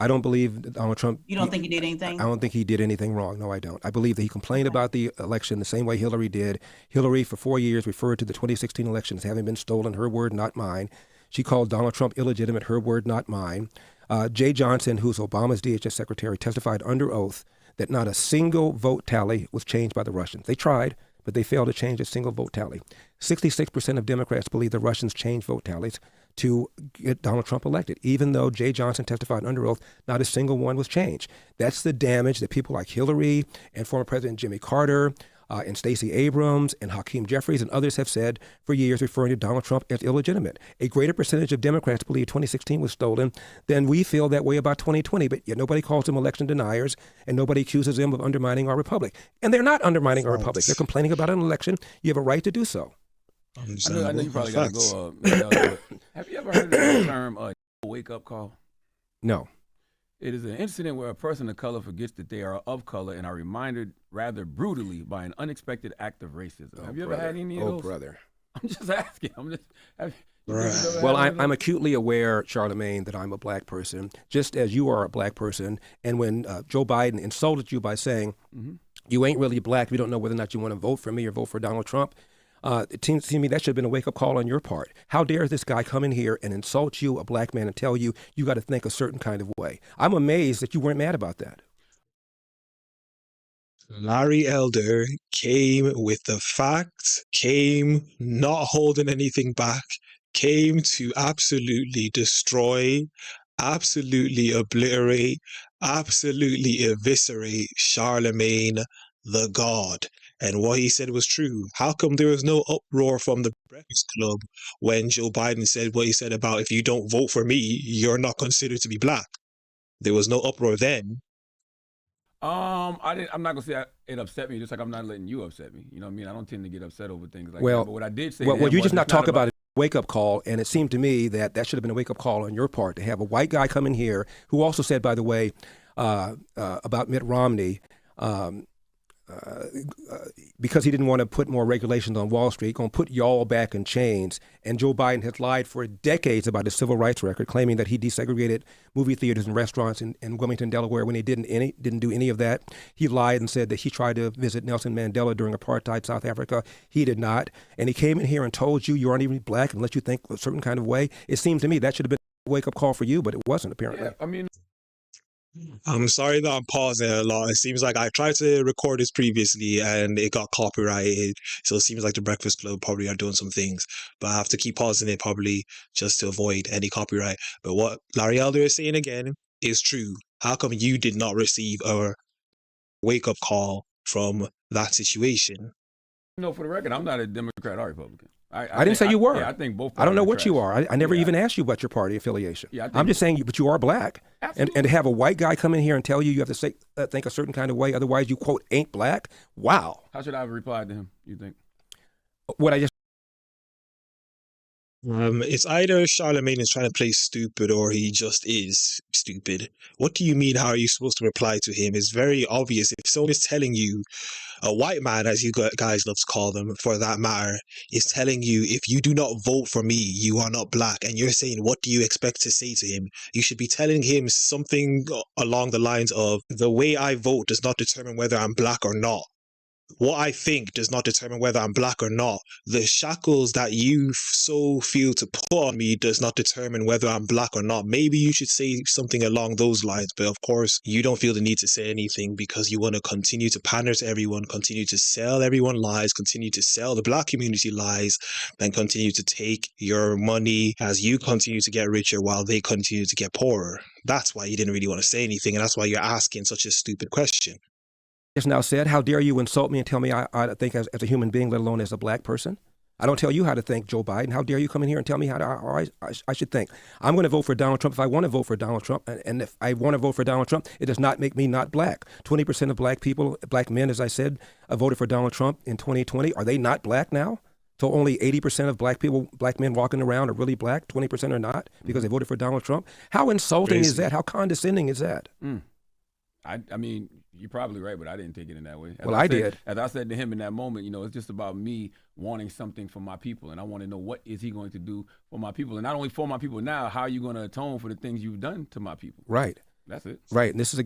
I don't believe that Donald Trump. You don't think he did I anything? don't think he did anything wrong. No, I don't. I believe that he complained about the election the same way Hillary did. Hillary, for 4 years, referred to the 2016 election as having been stolen. Her word, not mine. She called Donald Trump illegitimate. Her word, not mine. Jay Johnson, who's Obama's DHS secretary, testified under oath that not a single vote tally was changed by the Russians. They tried, but they failed to change a single vote tally. 66% of Democrats believe the Russians changed vote tallies to get Donald Trump elected, even though Jay Johnson testified under oath, not a single one was changed. That's the damage that people like Hillary and former President Jimmy Carter and Stacey Abrams and Hakeem Jeffries and others have said for years, referring to Donald Trump as illegitimate. A greater percentage of Democrats believe 2016 was stolen than we feel that way about 2020, but yet nobody calls them election deniers and nobody accuses them of undermining our republic. And they're not undermining our republic. They're complaining about an election. You have a right to do so. I know you probably got to go. Have you ever heard of the term wake-up call? No. It is an incident where a person of color forgets that they are of color and are reminded rather brutally by an unexpected act of racism. Have you ever had any of those? Oh, brother. I'm just asking. Well, I'm acutely aware, Charlemagne, that I'm a black person, just as you are a black person. And when Joe Biden insulted you by saying, you ain't really black, you don't know whether or not you want to vote for me or vote for Donald Trump, it seems to me that should have been a wake-up call on your part. How dare this guy come in here and insult you, a black man, and tell you you got to think a certain kind of way? I'm amazed that you weren't mad about that. Larry Elder came with the facts, came not holding anything back, came to absolutely destroy, absolutely obliterate, absolutely eviscerate Charlemagne the God. And what he said was true. How come there was no uproar from the Breakfast Club when Joe Biden said what he said about if you don't vote for me, you're not considered to be black? There was no uproar then. I'm not gonna say it upset me, just like I'm not letting you upset me. You know what I mean? I don't tend to get upset over things like that. But what I did say, well, you just not talk about a wake-up call, and it seemed to me that should have been a wake-up call on your part to have a white guy come in here who also said, by the way, about Mitt Romney. Because he didn't want to put more regulations on Wall Street, going to put y'all back in chains. And Joe Biden has lied for decades about his civil rights record, claiming that he desegregated movie theaters and restaurants in Wilmington, Delaware, when he didn't do any of that. He lied and said that he tried to visit Nelson Mandela during apartheid South Africa. He did not. And he came in here and told you aren't even black and let you think a certain kind of way. It seemed to me that should have been a wake-up call for you, but it wasn't, apparently. Yeah, I mean, I'm sorry that I'm pausing a lot. It seems like I tried to record this previously and it got copyrighted. So it seems like the Breakfast Club probably are doing some things. But I have to keep pausing it probably just to avoid any copyright. But what Larry Elder is saying again is true. How come you did not receive a wake-up call from that situation? no, for the record, I'm not a Democrat or Republican. I didn't say you were. Yeah, I think both. I don't know what you are. I never even asked you about your party affiliation. Yeah, I'm just saying, but you are black. And to have a white guy come in here and tell you have to say, think a certain kind of way, otherwise you, quote, ain't black. Wow. How should I have replied to him, you think? What I just... It's either Charlemagne is trying to play stupid or he just is stupid. What do you mean? How are you supposed to reply to him? It's very obvious. If someone is telling you, a white man, as you guys love to call them, for that matter, is telling you, if you do not vote for me, you are not black, and you're saying, what do you expect to say to him? You should be telling him something along the lines of, the way I vote does not determine whether I'm black or not. What I think does not determine whether I'm black or not. The shackles that you so feel to put on me does not determine whether I'm black or not. Maybe you should say something along those lines, but of course, you don't feel the need to say anything because you want to continue to pander to everyone, continue to sell everyone lies, continue to sell the black community lies, and continue to take your money as you continue to get richer while they continue to get poorer. That's why you didn't really want to say anything, and that's why you're asking such a stupid question. Just now said, how dare you insult me and tell me I think as a human being, let alone as a black person? I don't tell you how to think, Joe Biden. How dare you come in here and tell me how I should think? I'm going to vote for Donald Trump if I want to vote for Donald Trump. And if I want to vote for Donald Trump, it does not make me not black. 20% of black people, black men, as I said, voted for Donald Trump in 2020. Are they not black now? So only 80% of black people, black men walking around are really black, 20% are not because they voted for Donald Trump. How insulting is that? How condescending is that? I mean, you're probably right, but I didn't take it in that way. Well, I did. As I said to him in that moment, it's just about me wanting something for my people, and I want to know what is he going to do for my people, and not only for my people now, how are you going to atone for the things you've done to my people? Right. That's it. Right. And this is a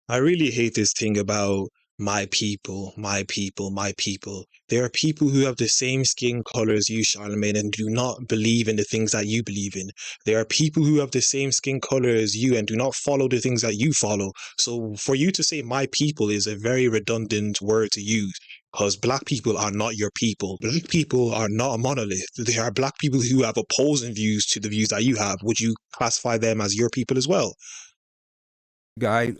I really hate this thing about my people, my people, my people. There are people who have the same skin color as you, Charlemagne, and do not believe in the things that you believe in. There are people who have the same skin color as you and do not follow the things that you follow. So for you to say my people is a very redundant word to use. Because black people are not your people. Black people are not a monolith. There are black people who have opposing views to the views that you have. Would you classify them as your people as well? guy,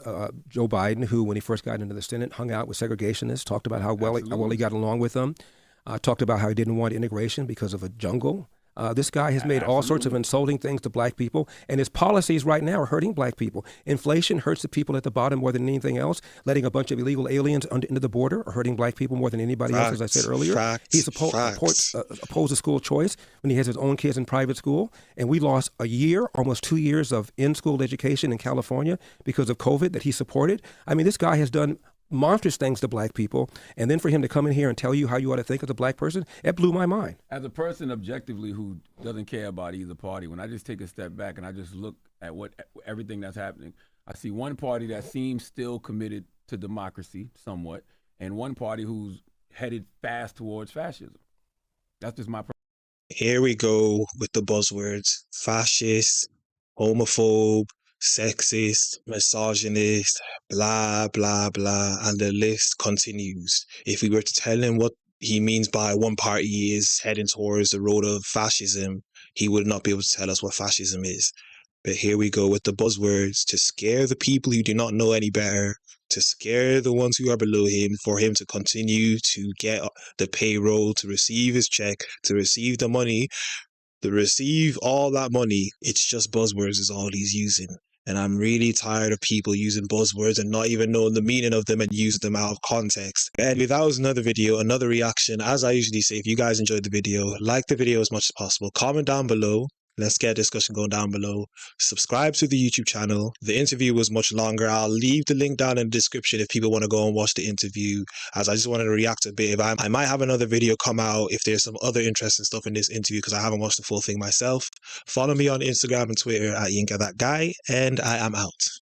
Joe Biden, who, when he first got into the Senate, hung out with segregationists, talked about how well he got along with them, talked about how he didn't want integration because of a jungle. This guy has made all sorts of insulting things to black people, and his policies right now are hurting black people. Inflation hurts the people at the bottom more than anything else. Letting a bunch of illegal aliens into the border are hurting black people more than anybody else, as I said earlier. He's opposed to school choice when he has his own kids in private school. And we lost a year, almost 2 years of in-school education in California because of COVID that he supported. I mean, this guy has done monstrous things to black people, and then for him to come in here and tell you how you ought to think as a black person, it blew my mind. As a person objectively who doesn't care about either party, when I just take a step back and I just look at everything that's happening, I see one party that seems still committed to democracy somewhat, and one party who's headed fast towards fascism. That's just my. Here we go with the buzzwords: fascist, homophobe, sexist, misogynist, blah, blah, blah, and the list continues. If we were to tell him what he means by one party is heading towards the road of fascism, he would not be able to tell us what fascism is. But here we go with the buzzwords to scare the people who do not know any better, to scare the ones who are below him, for him to continue to get the payroll, to receive his check, to receive the money, to receive all that money. It's just buzzwords is all he's using. And I'm really tired of people using buzzwords and not even knowing the meaning of them and using them out of context. Anyway, that was another video, another reaction. As I usually say, if you guys enjoyed the video, like the video as much as possible. Comment down below. Let's get a discussion going down below. Subscribe to the YouTube channel. The interview was much longer. I'll leave the link down in the description if people want to go and watch the interview, as I just wanted to react a bit. I might have another video come out if there's some other interesting stuff in this interview, because I haven't watched the full thing myself. Follow me on Instagram and Twitter at YinkaThatGuy, and I am out.